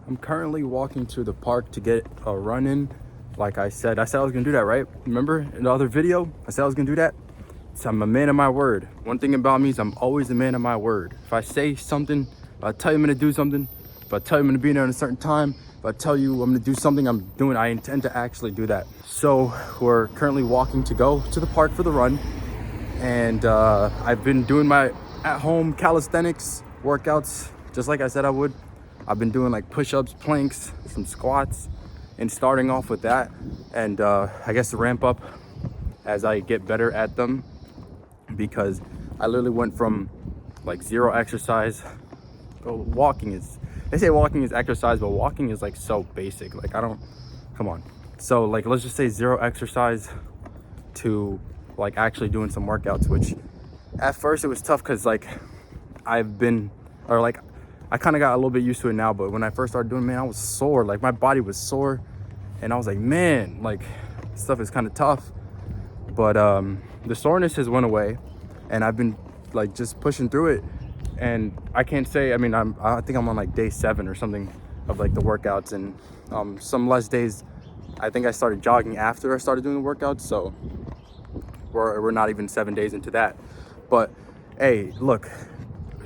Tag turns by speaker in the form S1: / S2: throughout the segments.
S1: I'm currently walking to the park to get a run in. Like I said I was gonna do that, right? Remember in the other video, I said I was gonna do that? So I'm a man of my word. One thing about me is I'm always a man of my word. If I say something, if I tell you I'm gonna do something, if I tell you I'm gonna be there at a certain time, if I tell you I'm gonna do something, I intend to actually do that. So we're currently walking to go to the park for the run. And I've been doing my at-home calisthenics workouts, just like I said I would. I've been doing like push-ups, planks, some squats, and starting off with that. And I guess to ramp up as I get better at them, because I literally went from like zero exercise. They say walking is exercise, but walking is like so basic. Like come on. So like, let's just say zero exercise to like actually doing some workouts, which at first it was tough because like I kind of got a little bit used to it now, but when I first started doing, man, I was sore. Like my body was sore, and I was like, man, like stuff is kind of tough. But the soreness has went away, and I've been like just pushing through it. And I can't say, I mean, I think I'm on like day 7 or something of like the workouts, and some less days. I think I started jogging after I started doing the workouts, so we're not even 7 days into that. But hey, look,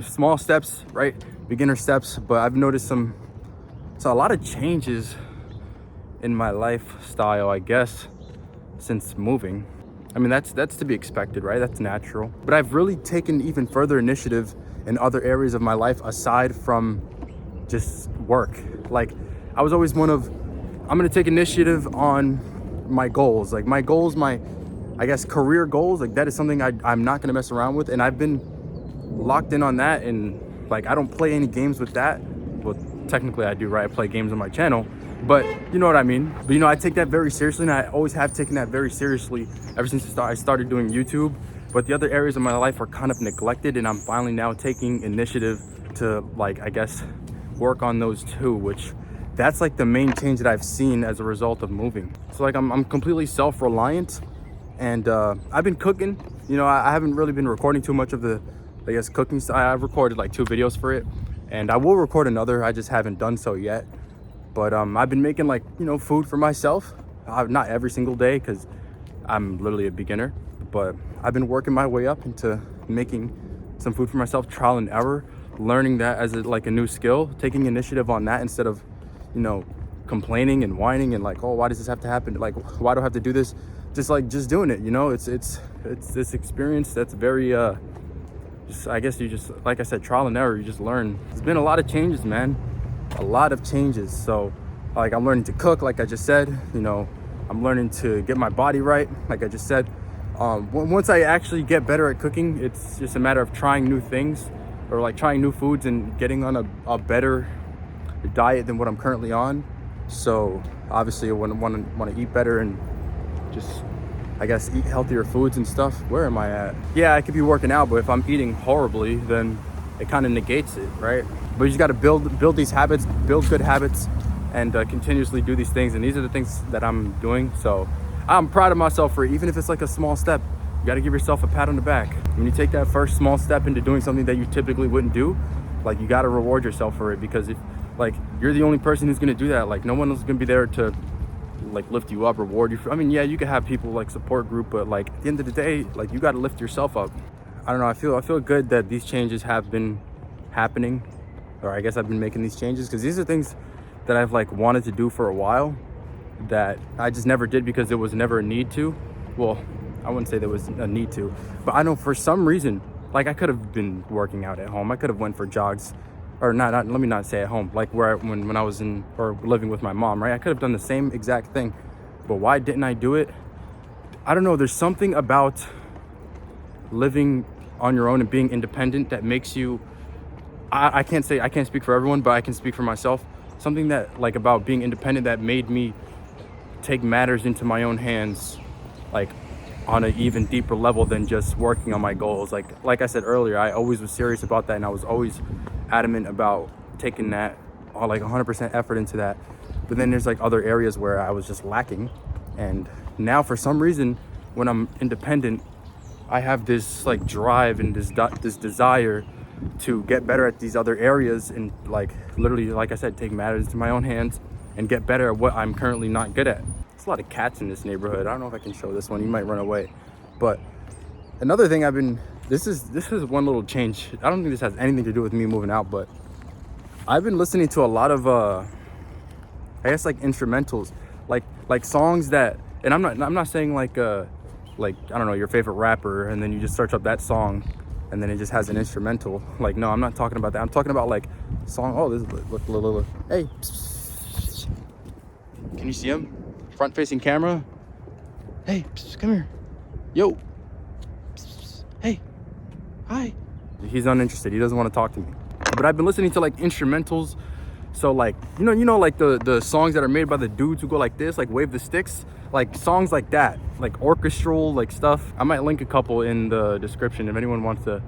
S1: small steps, right? Beginner steps. But I've noticed a lot of changes in my lifestyle, I guess, since moving. I mean, that's to be expected, right? That's natural. But I've really taken even further initiative in other areas of my life aside from just work. Like I was always I'm gonna take initiative on my goals. Like my goals, I guess career goals, like that is something I'm not gonna mess around with. And I've been locked in on that, and like I don't play any games with that. Well, technically I do, right? I play games on my channel, but you know what I mean. But I take that very seriously, and I always have taken that very seriously ever since I started doing YouTube. But the other areas of my life are kind of neglected, and I'm finally now taking initiative to like, I guess, work on those too, which that's like the main change that I've seen as a result of moving. So like I'm completely self-reliant, and I've been cooking. I haven't really been recording too much of the, I guess, cooking style. I've recorded like 2 videos for it, and I will record another. I just haven't done so yet. But I've been making like, food for myself. Not every single day, because I'm literally a beginner, but I've been working my way up into making some food for myself, trial and error, learning that as like a new skill, taking initiative on that instead of, complaining and whining and like, oh, why does this have to happen? Like, why do I have to do this? Just doing it, it's this experience that's very, I guess you just, like I said, trial and error, you just learn. There's been a lot of changes, man, a lot of changes. So like I'm learning to cook, like I just said, I'm learning to get my body right, like I just said. Once I actually get better at cooking, it's just a matter of trying new things, or like trying new foods and getting on a better diet than what I'm currently on. So obviously I want to eat better and just, I guess, eat healthier foods and stuff. Where am I at? Yeah, I could be working out, but if I'm eating horribly, then it kind of negates it, right? But you just got to build these habits, build good habits, and continuously do these things. And these are the things that I'm doing. So I'm proud of myself for it. Even if it's like a small step, you got to give yourself a pat on the back. When you take that first small step into doing something that you typically wouldn't do, like you got to reward yourself for it, because if like you're the only person who's going to do that, like no one else is going to be there to like lift you up, reward you. I mean, yeah, you can have people like support group, but like at the end of the day, like you got to lift yourself up. I don't know. I feel good that these changes have been happening, or I guess I've been making these changes, because these are things that I've like wanted to do for a while that I just never did because there was never a need to. Well, I wouldn't say there was a need to, but I know for some reason, like I could have been working out at home. I could have went for jogs, or not let me not say at home, like when I was in or living with my mom, right? I could have done the same exact thing, but why didn't I do it? I don't know. There's something about living on your own and being independent that makes you, I can't speak for everyone, but I can speak for myself. Something that like about being independent that made me take matters into my own hands, like on an even deeper level than just working on my goals. Like I said earlier, I always was serious about that, and I was always adamant about taking that, or like 100% effort into that. But then there's like other areas where I was just lacking, and now for some reason when I'm independent, I have this like drive and this desire to get better at these other areas and like literally, like I said, take matters into my own hands and get better at what I'm currently not good at. There's a lot of cats in this neighborhood. I don't know if I can show this one. He might run away. But another thing this is one little change. I don't think this has anything to do with me moving out, but I've been listening to a lot of I guess like instrumentals, like songs that, and I'm not saying like I don't know, your favorite rapper and then you just search up that song and then it just has an instrumental. Like, no, I'm not talking about that. I'm talking about like song. Oh, this is look. Hey, can you see him? Front facing camera. Hey, come here. Yo. Hey. Hi. He's uninterested. He doesn't want to talk to me. But I've been listening to like instrumentals. So like, you know, like the songs that are made by the dudes who go like this, like wave the sticks, like songs like that, like orchestral, like stuff. I might link a couple in the description if anyone wants to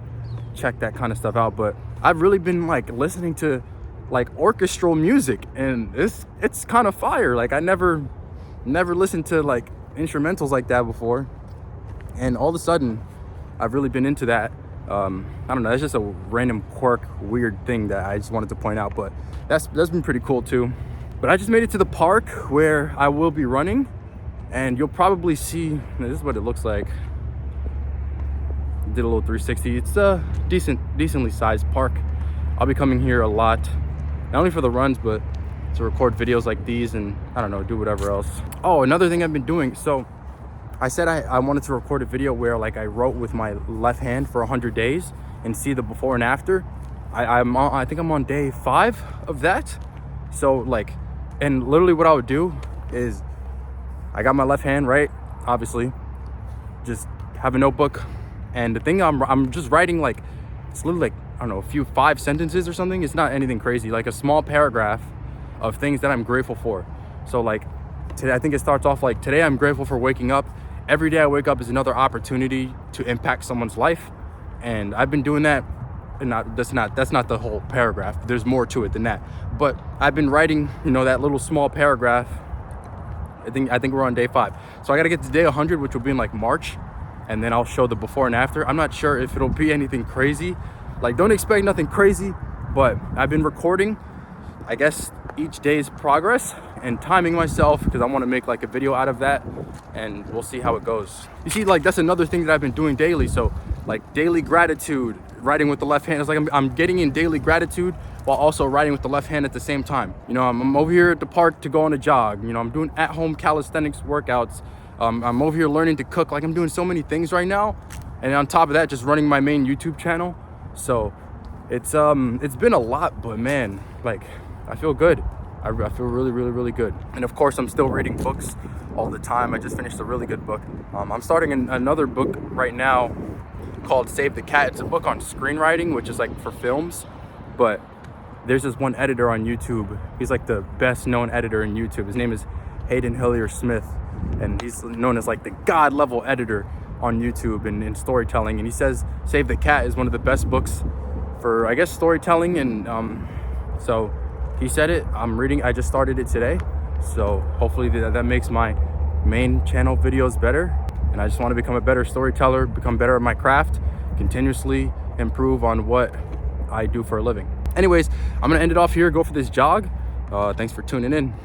S1: check that kind of stuff out. But I've really been like listening to like orchestral music, and it's kind of fire. Like I never listened to like instrumentals like that before, and all of a sudden I've really been into that. I don't know, that's just a random quirk, weird thing that I just wanted to point out, but that's been pretty cool too. But I just made it to the park where I will be running, and you'll probably see, this is what it looks like. Did a little 360. It's a decently sized park. I'll be coming here a lot, not only for the runs, but to record videos like these and I don't know, do whatever else. Oh, another thing I've been doing, so I said I wanted to record a video where like I wrote with my left hand for 100 days and see the before and after. I think I'm on day 5 of that. So like, and literally what I would do is I got my left hand, right? Obviously, just have a notebook, and the thing I'm just writing, like, it's literally like, I don't know, a few 5 sentences or something. It's not anything crazy, like a small paragraph of things that I'm grateful for. So like today, I think it starts off like, today I'm grateful for waking up. Every day I wake up is another opportunity to impact someone's life. And I've been doing that, and that's not the whole paragraph. There's more to it than that. But I've been writing, you know, that little small paragraph. I think we're on day 5. So I gotta get to day 100, which will be in like March, and then I'll show the before and after. I'm not sure if it'll be anything crazy. Like, don't expect nothing crazy, but I've been recording, I guess, each day's progress and timing myself, because I want to make like a video out of that, and we'll see how it goes. You see, like, that's another thing that I've been doing daily. So like daily gratitude, writing with the left hand. It's like I'm getting in daily gratitude while also writing with the left hand at the same time. You know, I'm over here at the park to go on a jog. You know, I'm doing at-home calisthenics workouts. I'm over here learning to cook. Like, I'm doing so many things right now, and on top of that, just running my main YouTube channel. So it's been a lot, but man, like, I feel good. I feel really good. And of course, I'm still reading books all the time. I just finished a really good book. I'm starting another book right now called Save the Cat. It's a book on screenwriting, which is like for films. But there's this one editor on YouTube. He's like the best known editor in YouTube. His name is Hayden Hillier Smith, and he's known as like the god level editor on YouTube and in storytelling. And he says Save the Cat is one of the best books for, I guess, storytelling. And so he said it. I'm reading. I just started it today, so hopefully that makes my main channel videos better. And I just want to become a better storyteller, become better at my craft, continuously improve on what I do for a living. Anyways, I'm gonna end it off here, go for this jog. Thanks for tuning in.